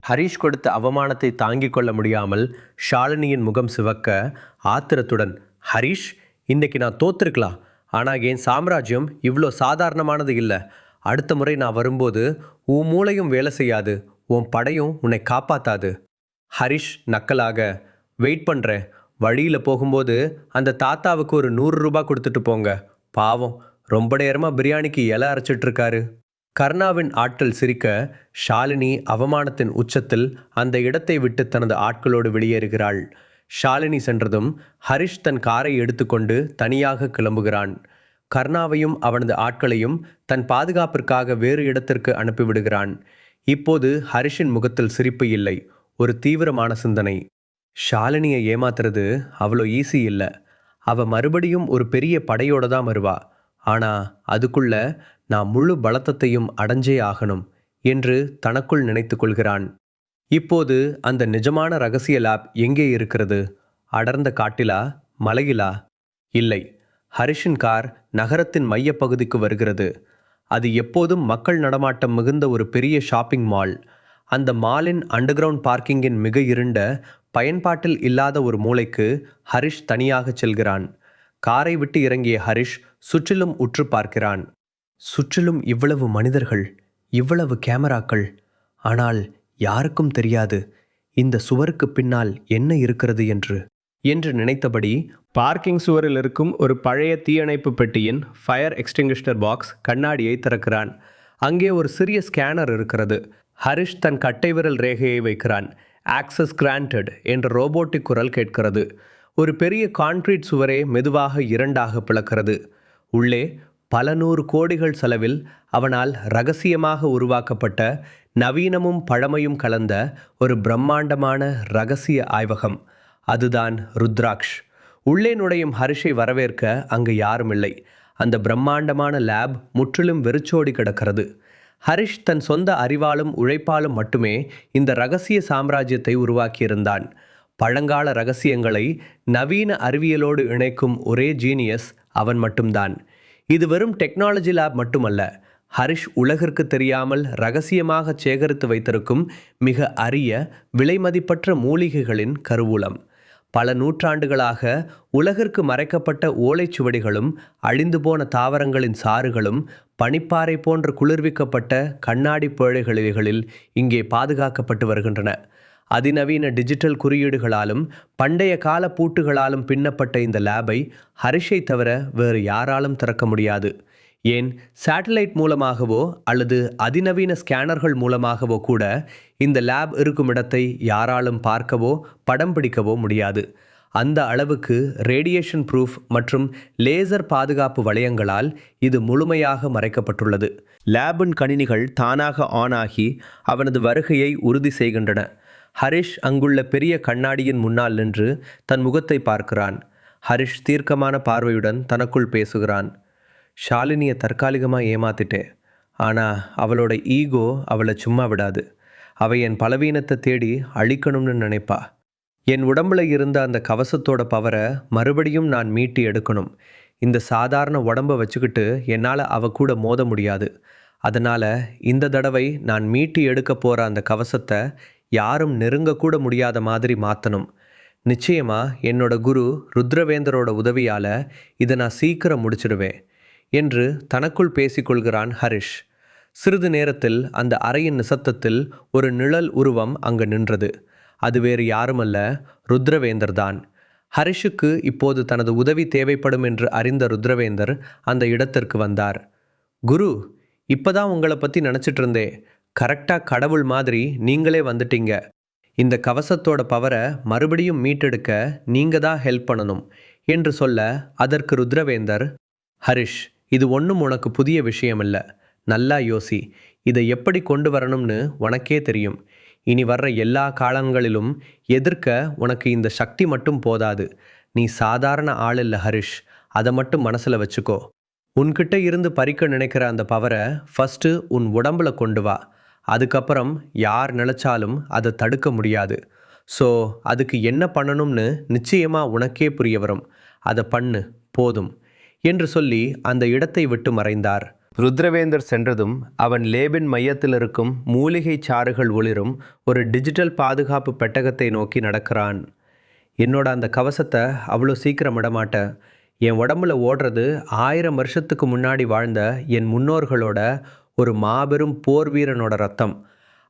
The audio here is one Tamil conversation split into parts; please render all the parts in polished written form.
ஹரிஷ் கொடுத்த அவமானத்தை தாங்கிக் கொள்ள முடியாமல் ஷாலினியின் முகம் சிவக்க ஆத்திரத்துடன், ஹரிஷ், இன்னைக்கு நான் தோத்துருக்கலாம். ஆனால் என் சாம்ராஜ்யம் இவ்வளோ சாதாரணமானது இல்லை. அடுத்த முறை நான் வரும்போது உன் மூளையும் வேலை செய்யாது, உன் படையும் உன்னை காப்பாத்தாது. ஹரிஷ் நக்கலாக, வெயிட் பண்ணுறேன். வழியில் போகும்போது அந்த தாத்தாவுக்கு ஒரு 100 ரூபாய் கொடுத்துட்டு போங்க. பாவம், ரொம்ப நேரமாக பிரியாணிக்கு இலை அரைச்சிட்டு இருக்காரு. கர்ணாவின் ஆட்கள் சிரிக்க, ஷாலினி அவமானத்தின் உச்சத்தில் அந்த இடத்தை விட்டு தனது ஆட்களோடு வெளியேறுகிறாள். ஷாலினி சென்றதும் ஹரிஷ் தன் காரை எடுத்துக்கொண்டு தனியாக கிளம்புகிறான். கர்ணாவையும் அவனது ஆட்களையும் தன் பாதுகாப்பிற்காக வேறு இடத்திற்கு அனுப்பிவிடுகிறான். இப்போது ஹரிஷின் முகத்தில் சிரிப்பு இல்லை, ஒரு தீவிரமான சிந்தனை. ஷாலினியை ஏமாத்துறது அவ்வளோ ஈஸி இல்லை. அவ மறுபடியும் ஒரு பெரிய படையோட தான் வருவா. ஆனா அதுக்குள்ள நான் முழு பலத்தத்தையும் அடைஞ்சே ஆகணும் என்று தனக்குள் நினைத்து கொள்கிறான். இப்போது அந்த நிஜமான ரகசிய லேப் எங்கே இருக்கிறது? அடர்ந்த காட்டிலா, மலையிலா? இல்லை, ஹரிஷின் கார் நகரத்தின் மையப்பகுதிக்கு வருகிறது. அது எப்போதும் மக்கள் நடமாட்டம் மிகுந்த ஒரு பெரிய ஷாப்பிங் மால். அந்த மாலின் அண்டர்கிரவுண்ட் பார்க்கிங்கின் மிக இருண்ட, பயன்பாட்டில் இல்லாத ஒரு மூலைக்கு ஹரிஷ் தனியாக செல்கிறான். காரை விட்டு இறங்கிய ஹரிஷ் சுற்றிலும் உற்று பார்க்கிறான். சுற்றிலும் இவ்வளவு மனிதர்கள், இவ்வளவு கேமராக்கள். ஆனால் யாருக்கும் தெரியாது இந்த சுவருக்கு பின்னால் என்ன இருக்கிறது என்று நினைத்தபடி பார்க்கிங் சுவரில் இருக்கும் ஒரு பழைய தீயணைப்பு பெட்டியின் ஃபயர் எக்ஸ்டிங்விஷர் பாக்ஸ் கண்ணாடியை திறக்கிறான். அங்கே ஒரு சிறிய ஸ்கேனர் இருக்கிறது. ஹரிஷ் தன் கட்டை விரல் ரேகையை வைக்கிறான். ஆக்சஸ் கிராண்டட் என்ற ரோபோட்டிக் குரல் கேட்கிறது. ஒரு பெரிய கான்கிரீட் சுவரே மெதுவாக இரண்டாக பிளக்கிறது. உள்ளே பல 100 கோடிகள் செலவில் அவனால் ரகசியமாக உருவாக்கப்பட்ட, நவீனமும் பழமையும் கலந்த ஒரு பிரம்மாண்டமான ரகசிய ஆய்வகம். அதுதான் ருத்ராக்ஷ். உள்ளே நுழையும் ஹரிஷை வரவேற்க அங்கு யாரும் இல்லை. அந்த பிரம்மாண்டமான லேப் முற்றிலும் வெறிச்சோடி கிடக்கிறது. ஹரிஷ் தன் சொந்த அறிவாலும் உழைப்பாலும் மட்டுமே இந்த ரகசிய சாம்ராஜ்யத்தை உருவாக்கியிருந்தான். பழங்கால ரகசியங்களை நவீன அறிவியலோடு இணைக்கும் ஒரே ஜீனியஸ் அவன் மட்டும்தான். இது வெறும் டெக்னாலஜி லேப் மட்டுமல்ல, ஹரிஷ் உலகிற்கு தெரியாமல் ரகசியமாக சேகரித்து வைத்திருக்கும் மிக அரிய, விலைமதிப்பற்ற மூலிகைகளின் கருவூலம். பல நூற்றாண்டுகளாக உலகிற்கு மறைக்கப்பட்ட ஓலைச்சுவடிகளும், அழிந்து போன தாவரங்களின் சாறுகளும், பனிப்பாறை போன்ற குளிர்விக்கப்பட்ட கண்ணாடி பேழைகளில் இங்கே பாதுகாக்கப்பட்டு வருகின்றன. அதிநவீன டிஜிட்டல் குறியீடுகளாலும் பண்டைய கால பூட்டுகளாலும் பின்னப்பட்ட இந்த லேபை ஹரிஷை தவிர வேறு யாராலும் திறக்க முடியாது. ஏன், சேட்டலைட் மூலமாகவோ அல்லது அதிநவீன ஸ்கேனர்கள் மூலமாகவோ கூட இந்த லேப் இருக்கும் இடத்தை யாராலும் பார்க்கவோ படம் பிடிக்கவோ முடியாது. அந்த அளவுக்கு ரேடியேஷன் ப்ரூஃப் மற்றும் லேசர் பாதுகாப்பு வளையங்களால் இது முழுமையாக மறைக்கப்பட்டுள்ளது. லேபின் கணினிகள் தானாக ஆன் ஆகி அவனது வருகையை உறுதி செய்கின்றன. ஹரிஷ் அங்குள்ள பெரிய கண்ணாடியின் முன்னால் நின்று தன் முகத்தை பார்க்கிறான். ஹரிஷ் தீர்க்கமான பார்வையுடன் தனக்குள் பேசுகிறான். ஷாலினியை தற்காலிகமாக ஏமாத்திட்டேன். ஆனால் அவளோட ஈகோ அவளை சும்மா விடாது. அவள் என் பலவீனத்தை தேடி அழிக்கணும்னு நினைப்பா. என் உடம்புல இருந்த அந்த கவசத்தோட பவரை மறுபடியும் நான் மீட்டி எடுக்கணும். இந்த சாதாரண உடம்பை வச்சுக்கிட்டு என்னால் அவ கூட மோத முடியாது. அதனால் இந்த தடவை நான் மீட்டி எடுக்க போகிற அந்த கவசத்தை யாரும் நெருங்கக்கூட முடியாத மாதிரி மாற்றணும். நிச்சயமாக என்னோட குரு ருத்ரவேந்தரோட உதவியால் இதை நான் சீக்கிரம் முடிச்சிடுவேன் என்று தனக்குள் பேசிக்கொள்கிறான் ஹரிஷ். சிறிது நேரத்தில் அந்த அறையின் நிசத்தத்தில் ஒரு நிழல் உருவம் அங்கு நின்றது. அது வேறு யாருமல்ல, ருத்ரவேந்தர் தான். ஹரிஷுக்கு இப்போது தனது உதவி தேவைப்படும் என்று அறிந்த ருத்ரவேந்தர் அந்த இடத்திற்கு வந்தார். குரு, இப்போதான் உங்களை பற்றி நினச்சிட்டு இருந்தேன். கரெக்டாக கடவுள் மாதிரி நீங்களே வந்துட்டீங்க. இந்த கவசத்தோட பவரை மறுபடியும் மீட்டெடுக்க நீங்கள் தான் ஹெல்ப் பண்ணணும் என்று சொல்ல, அதற்கு ருத்ரவேந்தர், ஹரிஷ், இது ஒன்றும் உனக்கு புதிய விஷயம் இல்லை. நல்லா யோசி. இதை எப்படி கொண்டு வரணும்னு உனக்கே தெரியும். இனி வர்ற எல்லா காலங்களிலும் எதிர்க்க உனக்கு இந்த சக்தி மட்டும் போதாது. நீ சாதாரண ஆள் இல்லை ஹரிஷ், அதை மட்டும் மனசில் வச்சுக்கோ. உன்கிட்ட இருந்து பறிக்க நினைக்கிற அந்த பவரை ஃபஸ்ட்டு உன் உடம்புல கொண்டு வா. அதுக்கப்புறம் யார் நினச்சாலும் அதை தடுக்க முடியாது. ஸோ அதுக்கு என்ன பண்ணணும்னு நிச்சயமாக உனக்கே புரிய வரும். அதை பண்ணு, போதும் என்று சொல்லி அந்த இடத்தை விட்டு மறைந்தார். ருத்ரவேந்தர் சென்றதும் அவன் லேபின் மையத்தில் இருக்கும் மூலிகை சாறுகள் ஒளிரும் ஒரு டிஜிட்டல் பாதுகாப்பு பெட்டகத்தை நோக்கி நடக்கிறான். என்னோட அந்த கவசத்தை அவ்வளோ சீக்கிரம் விடமாட்டேன். என் உடம்புல ஓடுறது 1000 வருஷத்துக்கு முன்னாடி வாழ்ந்த என் முன்னோர்களோட ஒரு மாபெரும் போர் வீரனோட ரத்தம்.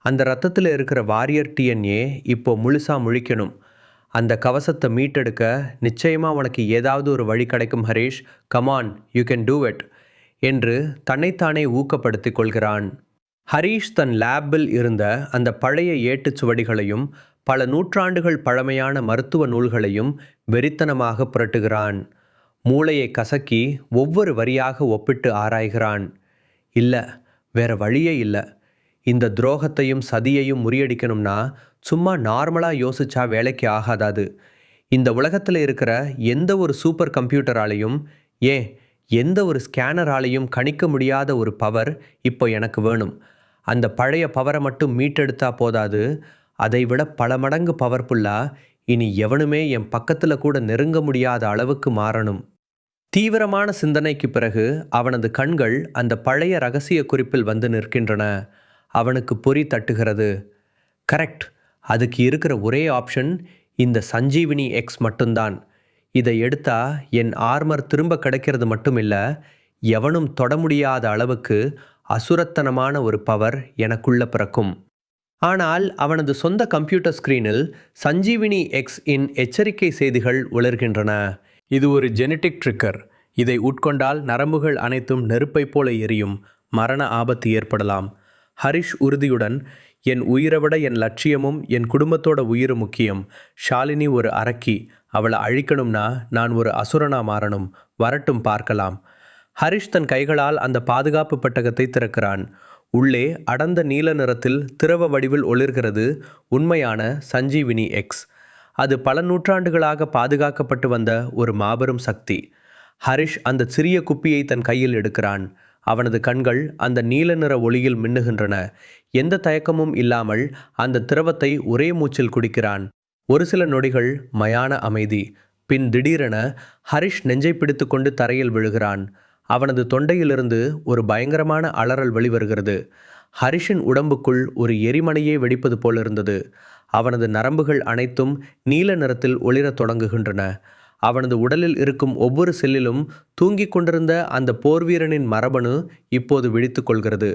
அந்த ரத்தத்தில் இருக்கிற வாரியர் டிஎன்ஏ இப்போ முழுசாக முழிக்கணும். அந்த கவசத்தை மீட்டெடுக்க நிச்சயமாக உனக்கு ஏதாவது ஒரு வழி கிடைக்கும் Harish. Come on, you can do it என்று தன்னைத்தானே ஊக்கப்படுத்தி கொள்கிறான். ஹரீஷ் தன் லேபில் இருந்த அந்த பழைய ஏட்டுச்சுவடிகளையும் பல நூற்றாண்டுகள் பழமையான மருத்துவ நூல்களையும் வெறித்தனமாக புரட்டுகிறான். மூளையை கசக்கி ஒவ்வொரு வரியாக ஒப்பிட்டு ஆராய்கிறான். இல்லை, வேற வழியே இல்லை. இந்த துரோகத்தையும் சதியையும் முறியடிக்கணும்னா சும்மா நார்மலாக யோசிச்சா வேலைக்கு ஆகாதாது. இந்த உலகத்தில் இருக்கிற எந்த ஒரு சூப்பர் கம்ப்யூட்டராலையும், ஏன் எந்த ஒரு ஸ்கேனராலையும் கணிக்க முடியாத ஒரு பவர் இப்போ எனக்கு வேணும். அந்த பழைய பவரை மட்டும் மீட்டெடுத்தா போதாது, அதை விட பல மடங்கு பவர்ஃபுல்லாக இனி எவனுமே என் பக்கத்தில் கூட நெருங்க முடியாத அளவுக்கு மாறணும். தீவிரமான சிந்தனைக்கு பிறகு அவனது கண்கள் அந்த பழைய இரகசிய குறிப்பில் வந்து நிற்கின்றன. அவனுக்கு பொறி தட்டுகிறது. கரெக்ட், அதுக்கு இருக்கிற ஒரே ஆப்ஷன் இந்த சஞ்சீவினி எக்ஸ் மட்டும்தான். இதை எடுத்தா என் ஆர்மர் திரும்ப கிடைக்கிறது மட்டும் இல்லை, எவனும் தொட முடியாத அளவுக்கு அசுரத்தனமான ஒரு பவர் எனக்குள்ள பிறக்கும். ஆனால் அவனது சொந்த கம்ப்யூட்டர் ஸ்கிரீனில் சஞ்சீவினி எக்ஸ் இன் எச்சரிக்கை செய்திகள் உலர்கின்றன. இது ஒரு ஜெனட்டிக் ட்ரிக்கர். இதை உட்கொண்டால் நரம்புகள் அனைத்தும் நெருப்பை போல எரியும். மரண ஆபத்து ஏற்படலாம். ஹரிஷ் உறுதியுடன், என் உயிரை விட என் லட்சியமும் என் குடும்பத்தோட உயிர் முக்கியம். ஷாலினி ஒரு அரக்கி. அவளை அழிக்கணும்னா நான் ஒரு அசுரனா மாறணும். வரட்டும், பார்க்கலாம். ஹரிஷ் தன் கைகளால் அந்த பாதுகாப்பு பெட்டகத்தை திறக்கிறான். உள்ளே அடர்ந்த நீல நிறத்தில் திரவ வடிவில் ஒளிர்கிறது உண்மையான சஞ்சீவினி எக்ஸ். அது பல நூற்றாண்டுகளாக பாதுகாக்கப்பட்டு வந்த ஒரு மாபெரும் சக்தி. ஹரிஷ் அந்த சிறிய குப்பியை தன் கையில் எடுக்கிறான். அவனது கண்கள் அந்த நீல நிற ஒளியில் மின்னுகின்றன. எந்த தயக்கமும் இல்லாமல் அந்த திரவத்தை ஒரே மூச்சில் குடிக்கிறான். ஒரு சில நொடிகள் மயான அமைதி. பின் திடீரென ஹரிஷ் நெஞ்சை பிடித்து கொண்டு தரையில் விழுகிறான். அவனது தொண்டையிலிருந்து ஒரு பயங்கரமான அலறல் வெளிவருகிறது. ஹரிஷின் உடம்புக்குள் ஒரு எரிமலையே வெடிப்பது போல் இருந்தது. அவனது நரம்புகள் அனைத்தும் நீல நிறத்தில் ஒளிரத் தொடங்குகின்றன. அவனது உடலில் இருக்கும் ஒவ்வொரு செல்லிலும் தூங்கிக் கொண்டிருந்த அந்த போர்வீரனின் மரபணு இப்போது விழித்து கொள்கிறது.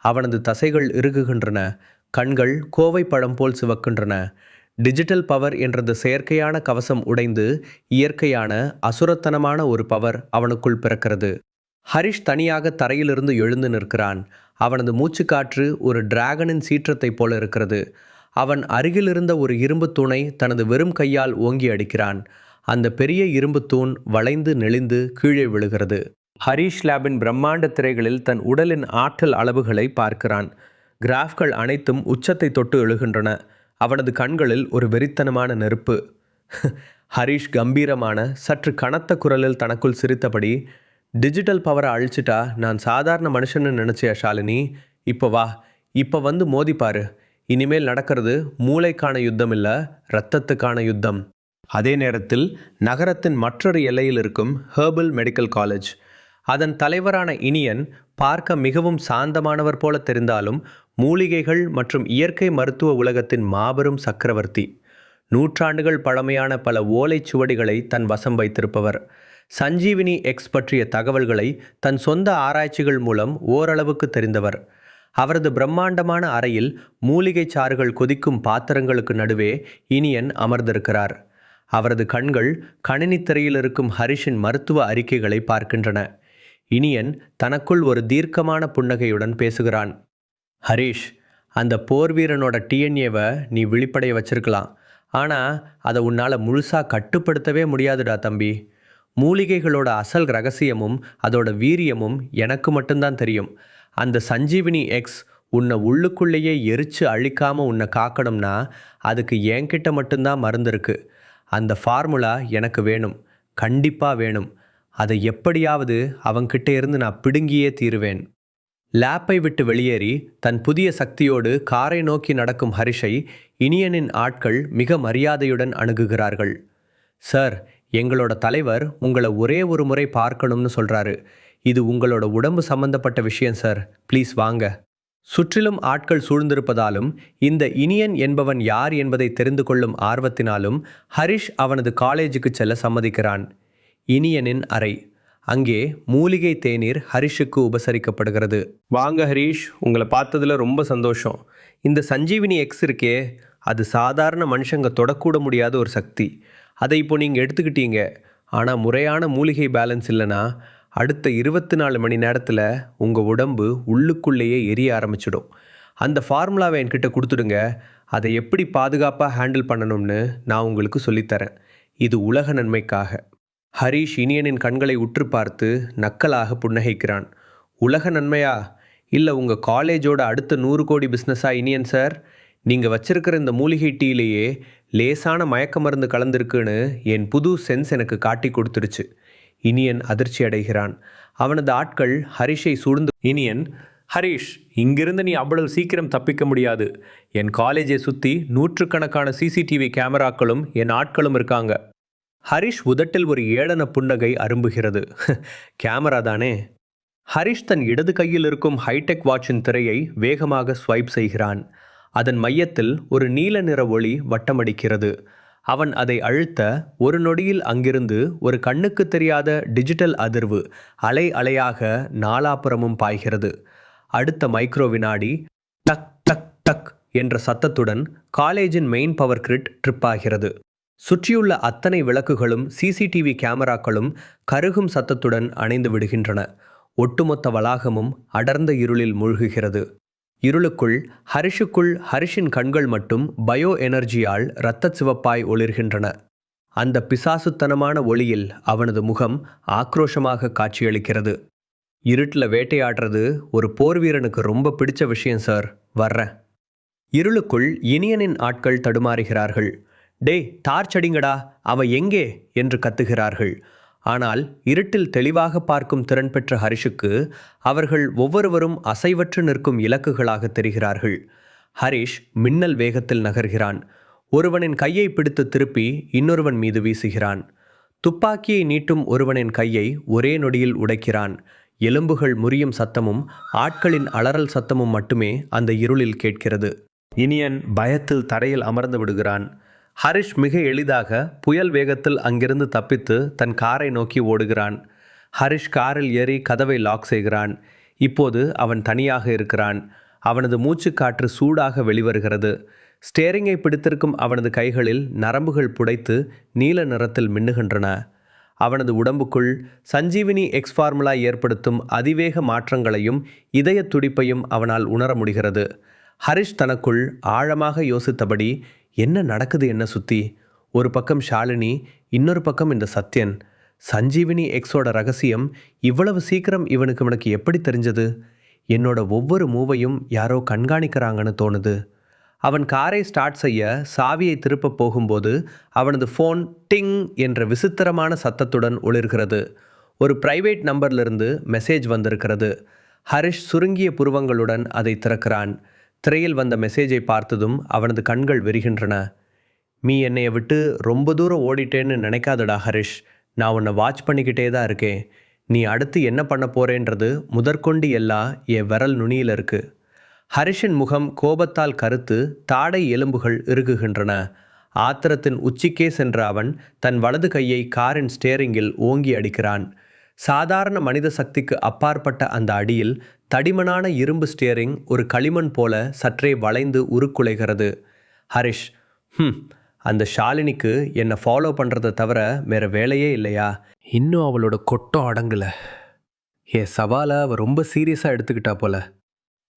அவனது தசைகள் இறுகுகின்றன. கண்கள் கோவை பழம் போல் சிவக்கின்றன. டிஜிட்டல் பவர் என்றது செயற்கையான கவசம் உடைந்து இயற்கையான அசுரத்தனமான ஒரு பவர் அவனுக்குள் பிறக்கிறது. ஹரிஷ் தனியாக தரையிலிருந்து எழுந்து நிற்கிறான். அவனது மூச்சுக்காற்று ஒரு டிராகனின் சீற்றத்தைப் போல இருக்கிறது. அவன் அருகிலிருந்த ஒரு இரும்பு தூணை தனது வெறும் கையால் ஓங்கி அடிக்கிறான். அந்த பெரிய இரும்பு தூண் வளைந்து நெளிந்து கீழே விழுகிறது. ஹரிஷ் லேபின் பிரம்மாண்ட திரைகளில் தன் உடலின் ஆற்றல் அளவுகளை பார்க்கிறான். கிராஃப்கள் அனைத்தும் உச்சத்தை தொட்டு எழுகின்றன. அவனது கண்களில் ஒரு வெறித்தனமான நெருப்பு. ஹரிஷ் கம்பீரமான சற்று கனத்த குரலில் தனக்குள் சிரித்தபடி, டிஜிட்டல் பவரை அழிச்சிட்டா நான் சாதாரண மனுஷன்னு நினச்சியா ஷாலினி? இப்போ வா, இப்போ வந்து மோதிப்பாரு. இனிமேல் நடக்கிறது மூளைக்கான யுத்தம் இல்லை, இரத்தத்துக்கான யுத்தம். அதே நேரத்தில் நகரத்தின் மற்றொரு எல்லையில் இருக்கும் ஹெர்பல் மெடிக்கல் காலேஜ். அதன் தலைவரான இனியன் பார்க்க மிகவும் சாந்தமானவர் போல தெரிந்தாலும் மூலிகைகள் மற்றும் இயற்கை மருத்துவ உலகத்தின் மாபெரும் சக்கரவர்த்தி. நூற்றாண்டுகள் பழமையான பல ஓலைச்சுவடிகளை தன் வசம் வைத்திருப்பவர். சஞ்சீவினி எக்ஸ் பற்றிய தகவல்களை தன் சொந்த ஆராய்ச்சிகள் மூலம் ஓரளவுக்கு தெரிந்தவர். அவரது பிரம்மாண்டமான அறையில் மூலிகை சாறுகள் கொதிக்கும் பாத்திரங்களுக்கு நடுவே இனியன் அமர்ந்திருக்கிறார். அவரது கண்கள் கணினி திரையில் இருக்கும் ஹரிஷின் மருத்துவ அறிக்கைகளை பார்க்கின்றன. இனியன் தனக்குள் ஒரு தீர்க்கமான புன்னகையுடன் பேசுகிறான். ஹரிஷ், அந்த போர் வீரனோட டிஎன்ஏவை நீ விழிப்படைய வச்சிருக்கலாம். ஆனால் அதை உன்னால் முழுசாக கட்டுப்படுத்தவே முடியாதுடா தம்பி. மூலிகைகளோட அசல் ரகசியமும் அதோட வீரியமும் எனக்கு மட்டும்தான் தெரியும். அந்த சஞ்சீவினி எக்ஸ் உன்னை உள்ளுக்குள்ளேயே எரிச்சு அழிக்காமல் உன்னை காக்கணும்னா அதுக்கு என்கிட்ட மட்டும்தான் மருந்து இருக்கு. அந்த ஃபார்முலா எனக்கு வேணும், கண்டிப்பாக வேணும். அதை எப்படியாவது அவங்கிட்ட இருந்து நான் பிடுங்கியே தீருவேன். லேப்பை விட்டு வெளியேறி தன் புதிய சக்தியோடு காரை நோக்கி நடக்கும் ஹரிஷை இனியனின் ஆட்கள் மிக மரியாதையுடன் அணுகுகிறார்கள். சார், எங்களோட தலைவர் உங்களை ஒரே ஒரு முறை பார்க்கணும்னு சொல்கிறாரு. இது உங்களோட உடம்பு சம்பந்தப்பட்ட விஷயம் சார், ப்ளீஸ் வாங்க. சுற்றிலும் ஆட்கள் சூழ்ந்திருப்பதாலும் இந்த இனியன் என்பவன் யார் என்பதை தெரிந்து கொள்ளும் ஆர்வத்தினாலும் ஹரிஷ் அவனது காலேஜுக்கு செல்ல சம்மதிக்கிறான். இனியனின் அறை. அங்கே மூலிகை தேநீர் ஹரிஷுக்கு உபசரிக்கப்படுகிறது. வாங்க ஹரிஷ், உங்களை பார்த்ததில் ரொம்ப சந்தோஷம். இந்த சஞ்சீவினி எக்ஸ் இருக்கே, அது சாதாரண மனுஷங்க தொடக்கூட முடியாத ஒரு சக்தி. அதை இப்போ நீங்கள் எடுத்துக்கிட்டீங்க. ஆனால் முறையான மூலிகை பேலன்ஸ் இல்லைன்னா அடுத்த 24 மணி நேரத்தில் உங்கள் உடம்பு உள்ளுக்குள்ளேயே எரிய ஆரம்பிச்சிடும். அந்த ஃபார்முலாவை என்கிட்ட கொடுத்துடுங்க. அதை எப்படி பாதுகாப்பாக ஹேண்டில் பண்ணணும்னு நான் உங்களுக்கு சொல்லித்தரேன். இது உலக நன்மைக்காக. ஹரிஷ் இனியனின் கண்களை உற்று பார்த்து நக்கலாக புன்னகைக்கிறான். உலக நன்மையா? இல்லை உங்கள் காலேஜோட அடுத்த 100 கோடி பிஸ்னஸா இனியன் சார்? நீங்கள் வச்சிருக்கிற இந்த மூலிகை டீலேயே லேசான மயக்க மருந்து கலந்துருக்குன்னு என் புது சென்ஸ் எனக்கு காட்டி கொடுத்துருச்சு. இனியன் அதிர்ச்சி அடைகிறான். அவனது ஆட்கள் ஹரிஷை சூழ்ந்து, இனியன், ஹரிஷ், இங்கிருந்து நீ அவ்வளவு சீக்கிரம் தப்பிக்க முடியாது. என் காலேஜை சுற்றி நூற்றுக்கணக்கான சிசிடிவி கேமராக்களும் என் ஆட்களும் இருக்காங்க. ஹரிஷ் உதட்டில் ஒரு ஏளன புன்னகை அரும்புகிறது. கேமரா தானே? ஹரிஷ் தன் இடது கையில் இருக்கும் ஹைடெக் வாட்சின் திரையை வேகமாக ஸ்வைப் செய்கிறான். அதன் மையத்தில் ஒரு நீல நிற ஒளி வட்டமடிக்கிறது. அவன் அதை அழுத்த ஒரு நொடியில் அங்கிருந்து ஒரு கண்ணுக்கு தெரியாத டிஜிட்டல் அதிர்வு அலை அலையாக நாலாபுறமும் பாய்கிறது. அடுத்த மைக்ரோ வினாடி டக் டக் டக் என்ற சத்தத்துடன் காலேஜின் மெயின் பவர் கிரிட் ட்ரிப் ஆகிறது. சுற்றியுள்ள அத்தனை விளக்குகளும் சிசிடிவி கேமராக்களும் கருகும் சத்தத்துடன் அணைந்து விடுகின்றன. ஒட்டுமொத்த வளாகமும் அடர்ந்த இருளில் மூழ்குகிறது. இருளுக்குள் ஹரிஷின் கண்கள் மட்டும் பயோ எனர்ஜியால் இரத்த சிவப்பாய் ஒளிர்கின்றன. அந்த பிசாசுத்தனமான ஒளியில் அவனது முகம் ஆக்ரோஷமாக காட்சியளிக்கிறது. இருட்டில் வேட்டையாடுறது ஒரு போர் வீரனுக்கு ரொம்ப பிடிச்ச விஷயம் சார், வர்றேன். இருளுக்குள் இனியனின் ஆட்கள் தடுமாறுகிறார்கள். டேய், டார்ச் அடிங்கடா, அவன் எங்கே என்று கத்துகிறார்கள். ஆனால் இருட்டில் தெளிவாக பார்க்கும் திறன் பெற்ற ஹரிஷுக்கு அவர்கள் ஒவ்வொருவரும் அசைவற்று நிற்கும் இலக்குகளாக தெரிகிறார்கள். ஹரிஷ் மின்னல் வேகத்தில் நகர்கிறான். ஒருவனின் கையை பிடித்து திருப்பி இன்னொருவன் மீது வீசுகிறான். துப்பாக்கியை நீட்டும் ஒருவனின் கையை ஒரே நொடியில் உடைக்கிறான். எலும்புகள் முறியும் சத்தமும் ஆட்களின் அலறல் சத்தமும் மட்டுமே அந்த இருளில் கேட்கிறது. இனியன் பயத்தில் தரையில் அமர்ந்து விடுகிறான். ஹரிஷ் மிக எளிதாக புயல் வேகத்தில் அங்கிருந்து தப்பித்து தன் காரை நோக்கி ஓடுகிறான். ஹரிஷ் காரில் ஏறி கதவை லாக் செய்கிறான். இப்போது அவன் தனியாக இருக்கிறான். அவனது மூச்சுக்காற்று சூடாக வெளிவருகிறது. ஸ்டேரிங்கை பிடித்திருக்கும் அவனது கைகளில் நரம்புகள் புடைத்து நீல நிறத்தில் மின்னுகின்றன. அவனது உடம்புக்குள் சஞ்சீவினி எக்ஸ் ஃபார்முலா ஏற்படுத்தும் அதிவேக மாற்றங்களையும் இதய துடிப்பையும் அவனால் உணர முடிகிறது. ஹரிஷ் தனக்குள் ஆழமாக யோசித்தபடி, என்ன நடக்குது என்ன சுற்றி? ஒரு பக்கம் ஷாலினி, இன்னொரு பக்கம் இந்த சத்யன். சஞ்சீவினி எக்ஸோட ரகசியம் இவ்வளவு சீக்கிரம் இவனுக்கு எப்படி தெரிஞ்சது? என்னோட ஒவ்வொரு மூவையும் யாரோ கண்காணிக்கிறாங்கன்னு தோணுது. அவன் காரை ஸ்டார்ட் செய்ய சாவியை திருப்ப போகும்போது அவனது ஃபோன் டிங் என்ற விசித்திரமான சத்தத்துடன் ஒளிர்கிறது. ஒரு பிரைவேட் நம்பர்லிருந்து மெசேஜ் வந்திருக்கிறது. ஹரிஷ் சுருங்கிய புருவங்களுடன் அதை திறக்கிறான். திரையில் வந்த மெசேஜை பார்த்ததும் அவனது கண்கள் வெறிகின்றன. நீ என்னைய விட்டு ரொம்ப தூரம் ஓடிட்டேன்னு நினைக்காதடா ஹரிஷ். நான் உன்னை வாட்ச் பண்ணிக்கிட்டே தான் இருக்கேன். நீ அடுத்து என்ன பண்ண போறேன்றது முதற்கொண்டு எல்லாம் என் விரல் நுனியில் இருக்கு. ஹரிஷின் முகம் கோபத்தால் கருத்து தாடை எலும்புகள் இறுகுகின்றன. ஆத்திரத்தின் உச்சிக்கே சென்ற அவன் தன் வலது கையை காரின் ஸ்டேரிங்கில் ஓங்கி அடிக்கிறான். சாதாரண மனித சக்திக்கு அப்பாற்பட்ட அந்த அடியில் தடிமனான இரும்பு ஸ்டியரிங் ஒரு களிமண் போல சற்றே வளைந்து உருக்குலைகிறது. ஹரிஷ், அந்த ஷாலினிக்கு என்னை ஃபாலோ பண்ணுறதை தவிர வேறு வேலையே இல்லையா? இன்னும் அவளோட கொட்டம் அடங்கலை. சவாலை அவள் ரொம்ப சீரியஸாக எடுத்துக்கிட்டா போல.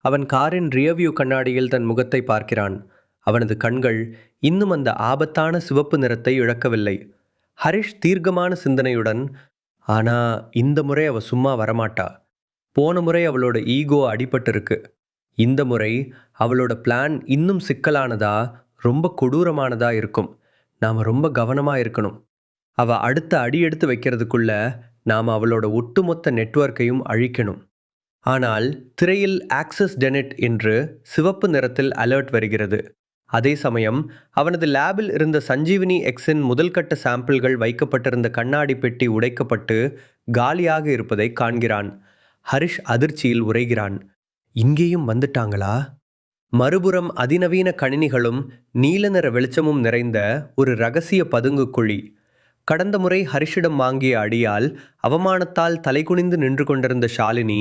அவன் காரின் ரியர்வியூ கண்ணாடியில் தன் முகத்தை பார்க்கிறான். அவனது கண்கள் இன்னும் அந்த ஆபத்தான சிவப்பு நிறத்தை இழக்கவில்லை. ஹரிஷ் தீர்க்கமான சிந்தனையுடன், ஆனால் இந்த முறை அவள் சும்மா வரமாட்டா. போன முறை அவளோட ஈகோ அடிபட்டிருக்கு. இந்த முறை அவளோட பிளான் இன்னும் சிக்கலானதா, ரொம்ப கொடூரமானதா இருக்கும். நாம் ரொம்ப கவனமாக இருக்கணும். அவள் அடுத்த அடி எடுத்து வைக்கிறதுக்குள்ள நாம் அவளோட ஒட்டுமொத்த நெட்வொர்க்கையும் அழிக்கணும். ஆனால் திரையில் ஆக்சஸ் டெனெட் என்று சிவப்பு நிறத்தில் அலர்ட் வருகிறது. அதே சமயம் அவனது லேபில் இருந்த சஞ்சீவினி எக்ஸின் முதல்கட்ட சாம்பிள்கள் வைக்கப்பட்டிருந்த கண்ணாடி பெட்டி உடைக்கப்பட்டு காலியாக இருப்பதை காண்கிறான். ஹரிஷ் அதிர்ச்சியில் உறைகிறான். இங்கேயும் வந்துட்டாங்களா? மறுபுறம் அதிநவீன கணினிகளும் நீல நிற வெளிச்சமும் நிறைந்த ஒரு ரகசிய பதுங்கு குழி. கடந்த முறை ஹரிஷிடம் வாங்கிய அடியால் அவமானத்தால் தலைகுனிந்து நின்று கொண்டிருந்த ஷாலினி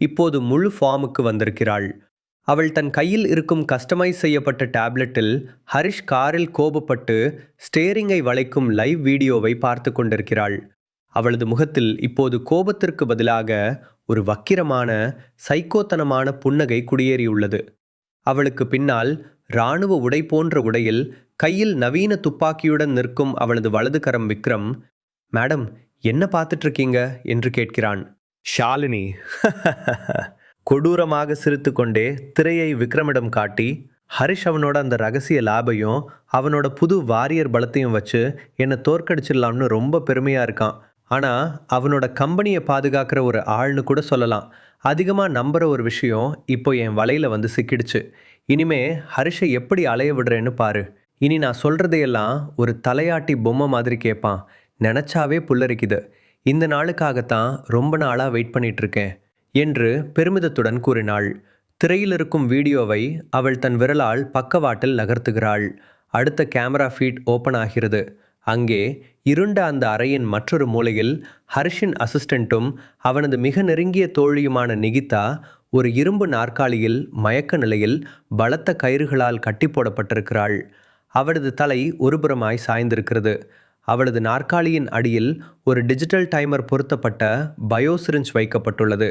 இப்போது முழு ஃபார்முக்கு வந்திருக்கிறாள். அவள் தன் கையில் இருக்கும் கஸ்டமைஸ் செய்யப்பட்ட டேப்லெட்டில் ஹரிஷ் காரில் கோபப்பட்டு ஸ்டேரிங்கை வளைக்கும் லைவ் வீடியோவை பார்த்து கொண்டிருக்கிறாள். அவளது முகத்தில் இப்போது கோபத்திற்கு பதிலாக ஒரு வக்கிரமான சைக்கோத்தனமான புன்னகை குடியேறியுள்ளது. அவளுக்கு பின்னால் இராணுவ உடை போன்ற உடையில் கையில் நவீன துப்பாக்கியுடன் நிற்கும் அவளது வலது கரம் விக்ரம், மேடம் என்ன பார்த்துட்டு இருக்கீங்க என்று கேட்கிறான். ஷாலினி கொடூரமாக சிரித்து கொண்டே திரையை விக்ரமிடம் காட்டி, ஹரிஷ் அவனோட அந்த ரகசிய லேபையும் அவனோட புது வாரியர் பலத்தையும் வச்சு என்னை தோற்கடிச்சிடலாம்னு ரொம்ப பெருமையாக இருக்கான். ஆனால் அவனோட கம்பெனியை பாதுகாக்கிற ஒரு ஆள்னு கூட சொல்லலாம். அதிகமாக நம்புகிற ஒரு விஷயம் இப்போ என் வலையில் வந்து சிக்கிடுச்சு. இனிமே ஹரிஷை எப்படி அலைய விடுறேன்னு பாரு. இனி நான் சொல்கிறதையெல்லாம் ஒரு தலையாட்டி பொம்மை மாதிரி கேட்பான். நினச்சாவே புல்லரிக்குது. இந்த நாளுக்காகத்தான் ரொம்ப நாளாக வெயிட் பண்ணிகிட்ருக்கேன் என்று பெருமிதத்துடன் கூறினாள். திரையில் இருக்கும் வீடியோவை அவள் தன் விரலால் பக்கவாட்டில் நகர்த்துகிறாள். அடுத்த கேமரா ஃபீட் ஓப்பன் ஆகிறது. அங்கே இருண்ட அந்த அறையின் மற்றொரு மூலையில் ஹரிஷின் அசிஸ்டண்ட்டும் அவனது மிக நெருங்கிய தோழியுமான நிகிதா ஒரு இரும்பு நாற்காலியில் மயக்க நிலையில் பலத்த கயிறுகளால் கட்டி போடப்பட்டிருக்கிறாள். அவளது தலை ஒருபுறமாய் சாய்ந்திருக்கிறது. அவளது நாற்காலியின் அடியில் ஒரு டிஜிட்டல் டைமர் பொருத்தப்பட்ட பயோசிரிஞ்ச் வைக்கப்பட்டுள்ளது.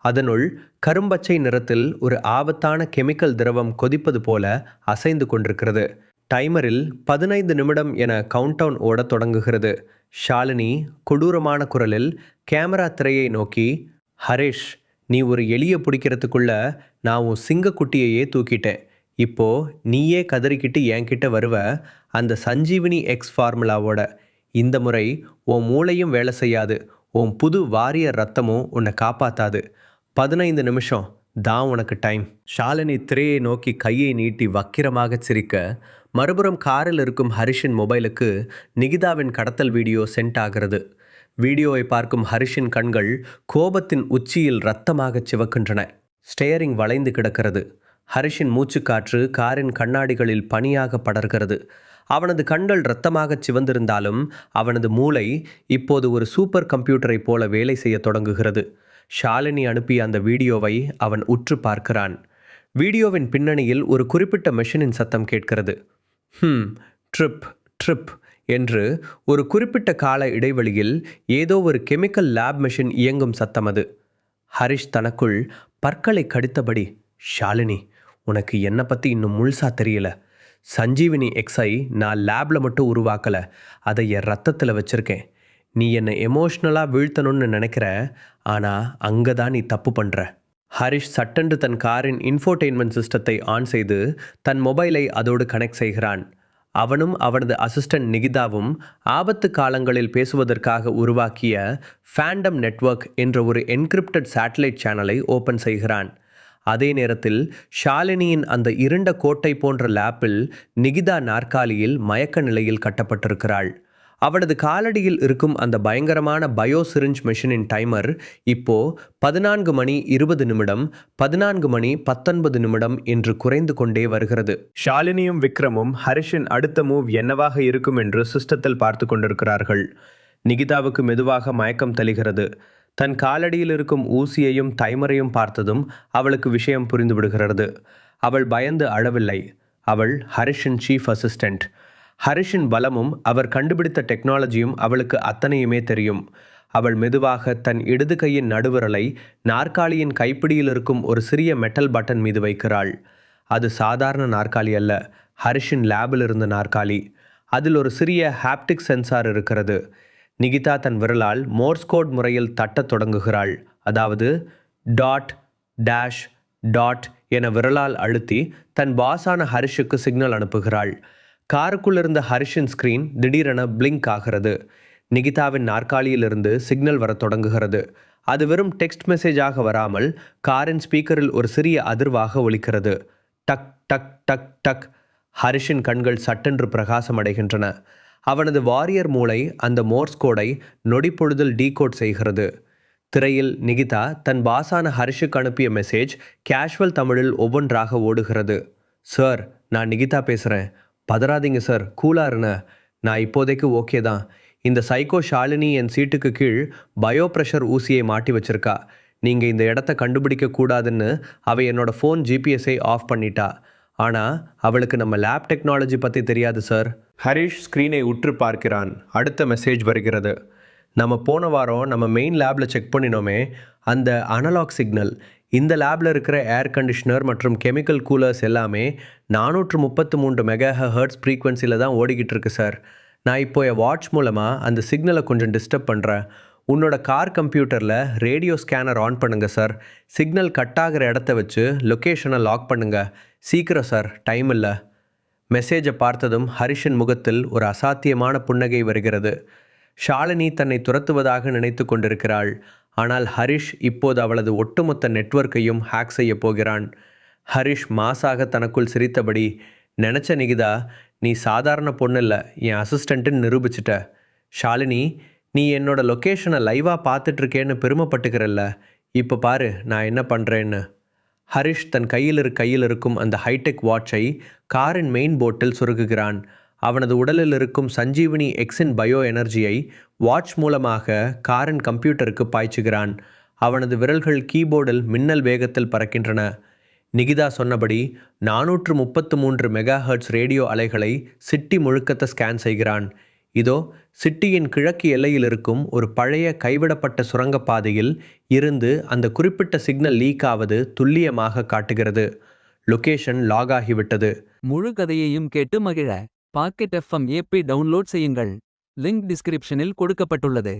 அதனுள் கரும்பச்சை நிறத்தில் ஒரு ஆபத்தான கெமிக்கல் திரவம் கொதிப்பது போல அசைந்து கொண்டிருக்கிறது. டைமரில் 15 நிமிடம் என கவுண்டவுன் ஓடத் தொடங்குகிறது. ஷாலினி கொடூரமான குரலில் கேமரா திரையை நோக்கி, ஹரிஷ், நீ ஒரு எலியை பிடிக்கிறதுக்குள்ள நான் உன் சிங்கக்குட்டியையே தூக்கிட்டேன். இப்போ நீயே கதறிக்கிட்டு என்கிட்ட வருவ அந்த சஞ்சீவினி எக்ஸ் ஃபார்முலாவோட. இந்த முறை உன் மூளையும் வேலை செய்யாது, உன் புது வாரியர் ரத்தமும் உன்னை காப்பாத்தாது. 15 நிமிஷம் தான் உனக்கு டைம். ஷாலினி திரையை நோக்கி கையை நீட்டி வக்கிரமாக சிரிக்க, மறுபுறம் காரில் இருக்கும் ஹரிஷின் மொபைலுக்கு நிகிதாவின் கடத்தல் வீடியோ சென்ட் ஆகிறது. வீடியோவை பார்க்கும் ஹரிஷின் கண்கள் கோபத்தின் உச்சியில் இரத்தமாக சிவக்கின்றன. ஸ்டேரிங் வளைந்து கிடக்கிறது. ஹரிஷின் மூச்சுக்காற்று காரின் கண்ணாடிகளில் பனியாக படர்கிறது. அவனது கண்கள் இரத்தமாக சிவந்திருந்தாலும் அவனது மூளை இப்போது ஒரு சூப்பர் கம்ப்யூட்டரை போல வேலை செய்ய தொடங்குகிறது. ஷாலினி அனுப்பிய அந்த வீடியோவை அவன் உற்று பார்க்கிறான். வீடியோவின் பின்னணியில் ஒரு குறிப்பிட்ட மெஷினின் சத்தம் கேட்கிறது. ட்ரிப் ட்ரிப் என்று ஒரு குறிப்பிட்ட கால இடைவெளியில் ஏதோ ஒரு கெமிக்கல் லேப் மெஷின் இயங்கும் சத்தம் அது. ஹரிஷ் தனக்குள் பற்களை கடித்தபடி, ஷாலினி, உனக்கு என்னை பற்றி இன்னும் முழுசா தெரியல. சஞ்சீவினி எக்ஸை நான் லேபில் மட்டும் உருவாக்கலை, அதை என் ரத்தத்தில் வச்சுருக்கேன். நீ என்னை எமோஷ்னலாக வீழ்த்தணும்னு நினைக்கிற, ஆனால் அங்கே தான் நீ தப்பு பண்ணுற. ஹரிஷ் சட்டென்று தன் காரின் இன்ஃபோடெயின்மெண்ட் சிஸ்டத்தை ஆன் செய்து தன் மொபைலை அதோடு கனெக்ட் செய்கிறான். அவனும் அவனது அசிஸ்டன்ட் நிகிதாவும் ஆபத்து காலங்களில் பேசுவதற்காக உருவாக்கிய ஃபேண்டம் நெட்வொர்க் என்ற ஒரு என்கிரிப்டட் சேட்டலைட் சேனலை ஓப்பன் செய்கிறான். அதே நேரத்தில் ஷாலினியின் அந்த இருண்ட கோட்டை போன்ற லேப்பில் நிகிதா நாற்காலியில் மயக்க நிலையில் கட்டப்பட்டிருக்கிறாள். அவளது காலடியில் இருக்கும் அந்த பயங்கரமான பயோசிரிஞ்ச் மெஷினின் டைமர் இப்போ 14 மணி 20 நிமிடம், 14 மணி 19 நிமிடம் என்று குறைந்து கொண்டே வருகிறது. ஷாலினியும் விக்ரமும் ஹரிஷின் அடுத்த மூவ் என்னவாக இருக்கும் என்று சிஸ்டத்தில் பார்த்து கொண்டிருக்கிறார்கள். நிகிதாவுக்கு மெதுவாக மயக்கம் தெளிகிறது. தன் காலடியில் இருக்கும் ஊசியையும் டைமரையும் பார்த்ததும் அவளுக்கு விஷயம் புரிந்து விடுகிறது. அவள் பயந்து அழவில்லை. அவள் ஹரிஷின் சீஃப் அசிஸ்டண்ட். ஹரிஷின் பலமும் அவர் கண்டுபிடித்த டெக்னாலஜியும் அவளுக்கு அத்தனையுமே தெரியும். அவள் மெதுவாக தன் இடது கையின் நடுவிரலை நாற்காலியின் கைப்பிடியில் இருக்கும் ஒரு சிறிய மெட்டல் பட்டன் மீது வைக்கிறாள். அது சாதாரண நாற்காலி அல்ல, ஹரிஷின் லேபில் இருந்த நாற்காலி. அதில் ஒரு சிறிய ஹாப்டிக் சென்சார் இருக்கிறது. நிகிதா தன் விரலால் மோர்ஸ் கோட் முறையில் தட்டத் தொடங்குகிறாள். அதாவது டாட் டேஷ் டாட் என விரலால் அழுத்தி தன் பாஸான ஹரிஷுக்கு சிக்னல் அனுப்புகிறாள். காருக்குள் இருந்த ஹரிஷின் ஸ்கிரீன் திடீரென பிளிங்க் ஆகிறது. நிகிதாவின் நாற்காலியிலிருந்து சிக்னல் வர தொடங்குகிறது. அது வெறும் டெக்ஸ்ட் மெசேஜாக வராமல் காரின் ஸ்பீக்கரில் ஒரு சிறிய அதிர்வாக ஒலிக்கிறது. டக் டக் டக் டக். ஹரிஷின் கண்கள் சட்டென்று பிரகாசம் அடைகின்றன. அவனது வாரியர் மூளை அந்த மோர்ஸ் கோடை நொடிப்பொழுதில் டீகோட் செய்கிறது. திரையில் நிகிதா தன் பாஸான ஹரிஷுக்கு அனுப்பிய மெசேஜ் கேஷுவல் தமிழில் ஒவ்வொன்றாக ஓடுகிறது. சார், நான் நிகிதா பேசுகிறேன். பதறாதீங்க சார், கூலாக இருங்க. நான் இப்போதைக்கு ஓகே தான். இந்த சைக்கோ ஷாலினி என் சீட்டுக்கு கீழ் பயோ ப்ரெஷர் ஊசியை மாட்டி வச்சிருக்கா. நீங்கள் இந்த இடத்த கண்டுபிடிக்க கூடாதுன்னு அவள் என்னோட ஃபோன் ஜிபிஎஸ்ஸை ஆஃப் பண்ணிட்டா. ஆனால் அவளுக்கு நம்ம லேப் டெக்னாலஜி பற்றி தெரியாது சார். ஹரிஷ் ஸ்க்ரீனை உற்று பார்க்கிறான். அடுத்த மெசேஜ் வருகிறது. நம்ம போன வாரம் நம்ம மெயின் லேபில் செக் பண்ணினோமே, அந்த அனலாக் சிக்னல் இந்த லேபில் இருக்கிற ஏர் கண்டிஷனர் மற்றும் கெமிக்கல் கூலர்ஸ் எல்லாமே 433 மெகாஹெர்ட்ஸ் ஃப்ரீக்வன்சியில் தான் ஓடிக்கிட்டு இருக்கு சார். நான் இப்போ என் வாட்ச் மூலமாக அந்த சிக்னலை கொஞ்சம் டிஸ்டர்ப் பண்ணுறேன். உன்னோட கார் கம்ப்யூட்டரில் ரேடியோ ஸ்கேனர் ஆன் பண்ணுங்க சார். சிக்னல் கட் ஆகிற இடத்த வச்சு லொக்கேஷனை லாக் பண்ணுங்க. சீக்கிரம் சார், டைம் இல்லை. மெசேஜை பார்த்ததும் ஹரிஷின் முகத்தில் ஒரு அசாத்தியமான புன்னகை வருகிறது. ஷாலினி தன்னை துரத்துவதாக நினைத்து கொண்டிருக்கிறாள். ஆனால் ஹரிஷ் இப்போது அவளது ஒட்டுமொத்த நெட்வொர்க்கையும் ஹேக் செய்ய போகிறான். ஹரிஷ் மாசாக தனக்குள் சிரித்தபடி, நினச்ச நிகிதா, நீ சாதாரண பொண்ணு இல்லை, என் அசிஸ்டண்ட்டுன்னு நிரூபிச்சிட்ட. ஷாலினி, நீ என்னோட லொக்கேஷனை லைவாக பார்த்துட்ருக்கேன்னு பெருமைப்பட்டுக்கிறல்ல, இப்போ பாரு நான் என்ன பண்ணுறேன்னு. ஹரிஷ் தன் கையில் இருக்கும் அந்த ஹைடெக் வாட்சை காரின் மெயின் போர்ட்டில் சொருகுகிறான். அவனது உடலில் இருக்கும் சஞ்சீவினி எக்ஸின் பயோ எனர்ஜியை வாட்ச் மூலமாக காரின் கம்ப்யூட்டருக்கு பாய்ச்சுகிறான். அவனது விரல்கள் கீபோர்டில் மின்னல் வேகத்தில் பறக்கின்றன. நிகிதா சொன்னபடி 433 மெகாஹெர்ட்ஸ் ரேடியோ அலைகளை சிட்டி முழுக்கத்தை ஸ்கேன் செய்கிறான். இதோ சிட்டியின் கிழக்கு எல்லையில் இருக்கும் ஒரு பழைய கைவிடப்பட்ட சுரங்கப்பாதையில் இருந்து அந்த குறிப்பிட்ட சிக்னல் லீக் ஆவது துல்லியமாக காட்டுகிறது. லொகேஷன் லாக் ஆகிவிட்டது. முழு கதையையும் கேட்டு மகிழ பாக்கெட் FM ஏப்பை டவுன்லோட் செய்யுங்கள். லிங்க் டிஸ்கிரிப்ஷனில் கொடுக்கப்பட்டுள்ளது.